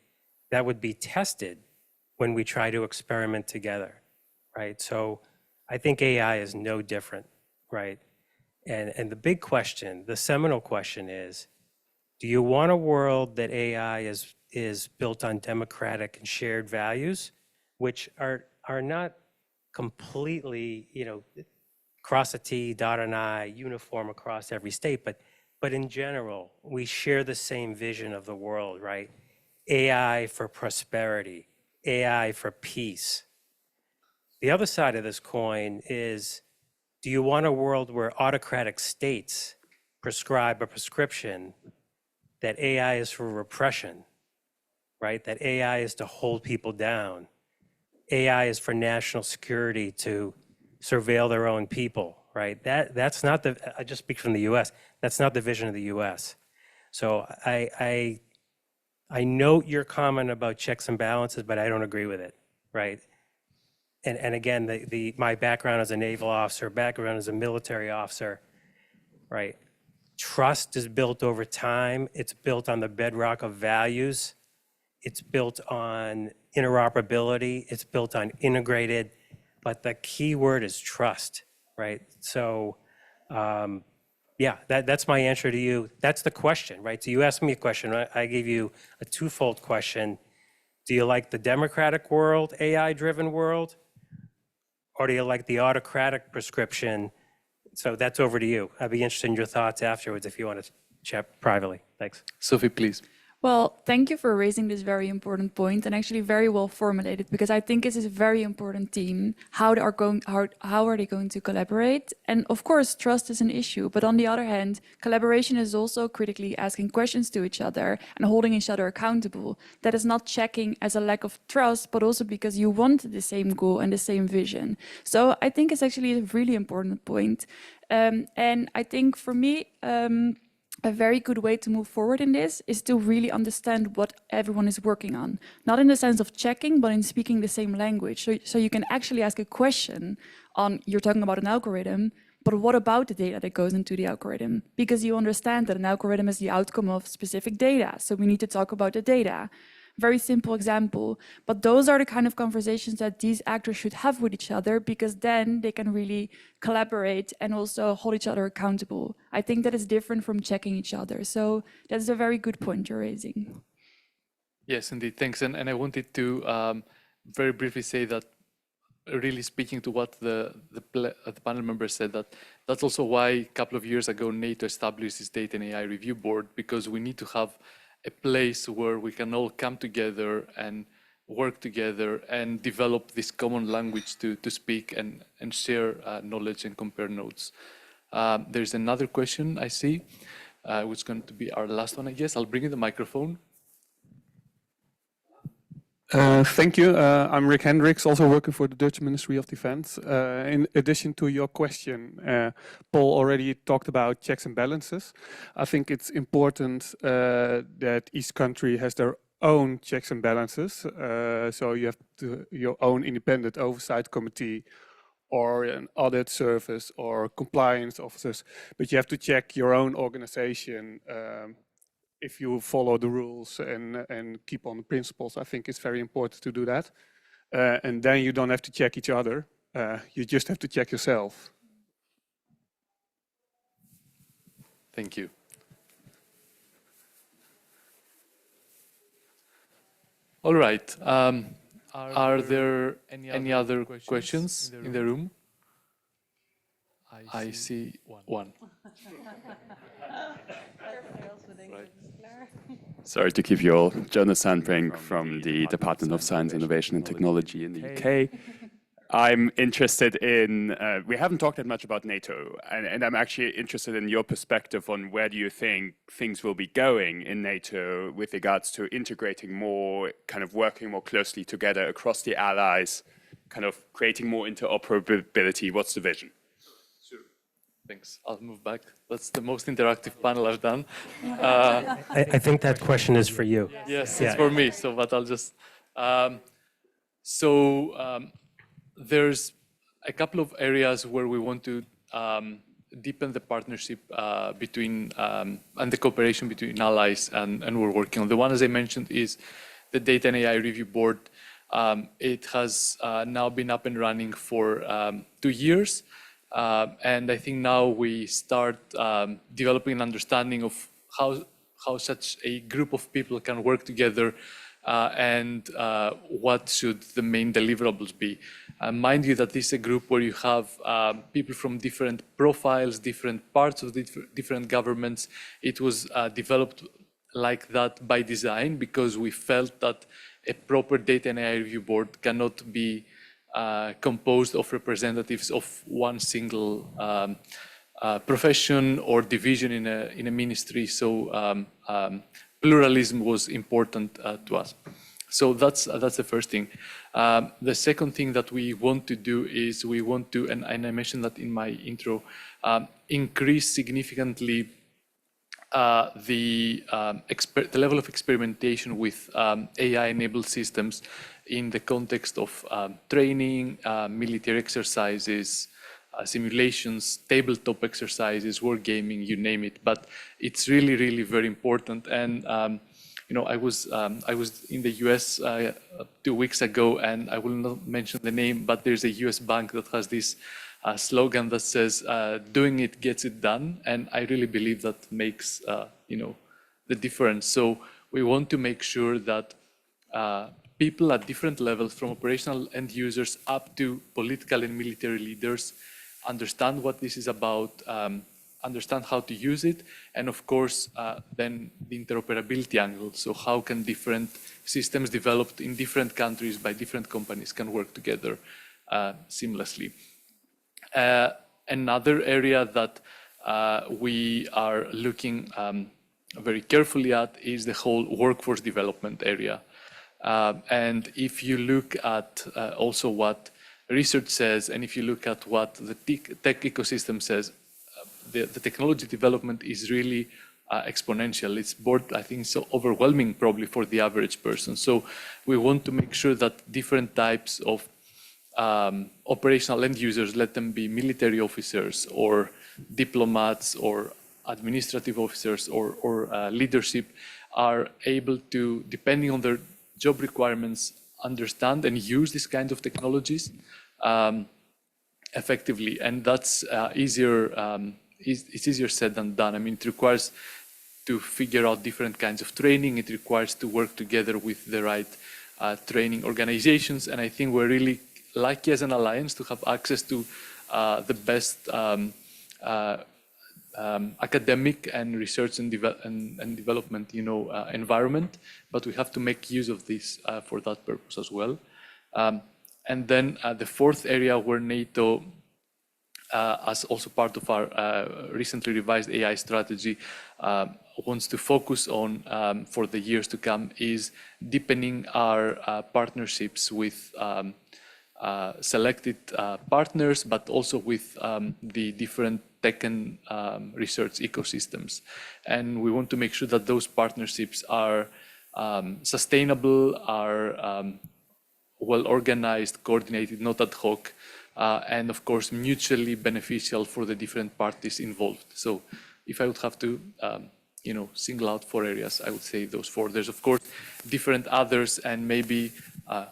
That would be tested when we try to experiment together, right? So I think AI is no different, right? And the big question, the seminal question is, do you want a world that AI is built on democratic and shared values, which are not completely, cross a T, dot an I, uniform across every state, but in general, we share the same vision of the world, right? AI for prosperity, AI for peace. The other side of this coin is, do you want a world where autocratic states prescribe a prescription that AI is for repression, right? That AI is to hold people down. AI is for national security, to surveil their own people, right? That's not I just speak from the US, that's not the vision of the US. So I note your comment about checks and balances, but I don't agree with it, right? And again, my background as a naval officer, background as a military officer, right? Trust is built over time. It's built on the bedrock of values. It's built on interoperability. It's built on integrated, but the key word is trust, right? So, yeah, that's my answer to you. That's the question, right? So you asked me a question. I gave you a twofold question. Do you like the democratic world, AI-driven world? Or do you like the autocratic prescription So that's over to you. I'd be interested in your thoughts afterwards if you want to chat privately. Thanks. Sophie, please. Well, thank you for raising this very important point, and actually very well formulated, because I think this is a very important theme. How are they going to collaborate? And of course, trust is an issue, but on the other hand, collaboration is also critically asking questions to each other and holding each other accountable. That is not checking as a lack of trust, but also because you want the same goal and the same vision. So I think it's actually a really important point. And I think for me, a very good way to move forward in this is to really understand what everyone is working on. Not in the sense of checking, but in speaking the same language. So you can actually ask a question on, you're talking about an algorithm, but what about the data that goes into the algorithm? Because you understand that an algorithm is the outcome of specific data. So we need to talk about the data. Very simple example, but those are the kind of conversations that these actors should have with each other, because then they can really collaborate and also hold each other accountable. I think that is different from checking each other. So that's a very good point you're raising. Yes, indeed. Thanks. And I wanted to very briefly say that, really speaking to what the panel members said, that's also why a couple of years ago NATO established this Data and AI Review Board, because we need to have a place where we can all come together and work together and develop this common language to speak and share knowledge and compare notes. There's another question I see, which is going to be our last one, I guess. I'll bring you the microphone. Thank you. I'm Rick Hendricks, also working for the Dutch Ministry of Defense. In addition to your question, Paul already talked about checks and balances. I think it's important that each country has their own checks and balances. So you have your own independent oversight committee or an audit service or compliance officers, but you have to check your own organization if you follow the rules and keep on the principles. I think it's very important to do that. And then you don't have to check each other. You just have to check yourself. Thank you. All right. Are there any other questions in the room? I see one. Sorry to keep you all. Jonas Sandbrink from the Department of Science, Innovation and Technology in the UK. I'm interested in, we haven't talked that much about NATO, and I'm actually interested in your perspective on where do you think things will be going in NATO with regards to integrating more, kind of working more closely together across the allies, kind of creating more interoperability. What's the vision? Thanks. I'll move back. That's the most interactive panel I've done. I think that question is for you. Yes, it's for me. So, but I'll just. There's a couple of areas where we want to deepen the partnership between and the cooperation between allies, and we're working on. The one, as I mentioned, is the Data and AI Review Board. It has now been up and running for 2 years. And I think now we start developing an understanding of how such a group of people can work together and what should the main deliverables be. Mind you that this is a group where you have people from different profiles, different parts of different governments. It was developed like that by design because we felt that a proper Data and AI Review Board cannot be composed of representatives of one single profession or division in a ministry. So pluralism was important to us. So that's the first thing. The second thing that we want to do is we want to, and I mentioned that in my intro, increase significantly the level of experimentation with AI-enabled systems in the context of training, military exercises, simulations, tabletop exercises, wargaming, you name it. But it's really, really very important. And you know, I was in the US 2 weeks ago, and I will not mention the name, but there's a US bank that has this slogan that says, "Doing it gets it done," and I really believe that makes you know, the difference. So we want to make sure that people at different levels, from operational end users up to political and military leaders, understand what this is about, understand how to use it, and of course, then the interoperability angle. So how can different systems developed in different countries by different companies can work together seamlessly. Another area that we are looking very carefully at is the whole workforce development area. And if you look at also what research says, and if you look at what the tech ecosystem says, the technology development is really exponential. It's I think so overwhelming probably for the average person. So we want to make sure that different types of operational end users, let them be military officers or diplomats or administrative officers or leadership, are able to, depending on their job requirements, understand and use this kind of technologies effectively. And that's it's easier said than done. I mean, it requires to figure out different kinds of training. It requires to work together with the right training organizations. And I think we're really lucky as an alliance to have access to the best academic and research and development, environment. But we have to make use of this for that purpose as well. And then the fourth area where NATO, as also part of our recently revised AI strategy, wants to focus on for the years to come is deepening our partnerships with selected partners, but also with the different tech and research ecosystems. And we want to make sure that those partnerships are sustainable, are well organized, coordinated, not ad hoc, and of course mutually beneficial for the different parties involved. So if I would have to single out 4 areas, I would say those 4. There's of course different others, and maybe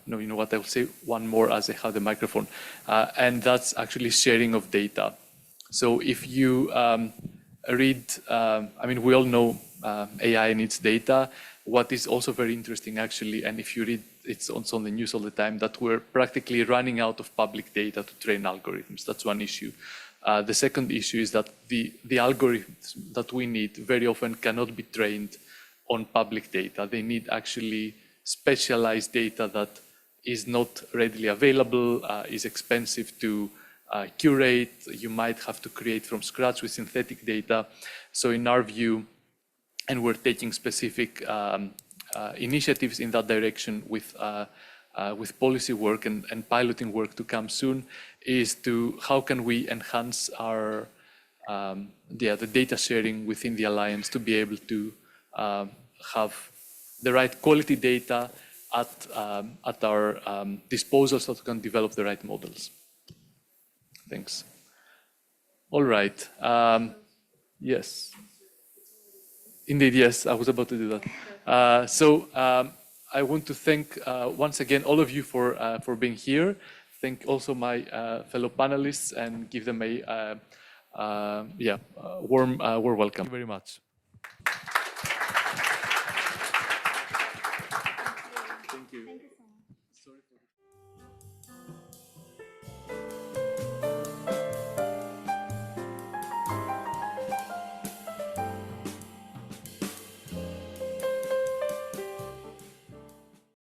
no, you know what, I will say one more as I have the microphone, and that's actually sharing of data. So if you read, I mean, we all know AI needs data. What is also very interesting actually, and if you read, it's also on the news all the time, that we're practically running out of public data to train algorithms. That's one issue. The second issue is that the algorithms that we need very often cannot be trained on public data. They need actually specialized data that is not readily available, is expensive to curate. You might have to create from scratch with synthetic data. So in our view, and we're taking specific initiatives in that direction with policy work and piloting work to come soon, is to how can we enhance our the data sharing within the alliance to be able to have the right quality data at our disposal so that we can develop the right models. Thanks. All right. Yes. Indeed, yes, I was about to do that. So I want to thank once again all of you for being here. Thank also my fellow panelists and give them a warm welcome. Thank you very much. Thank you.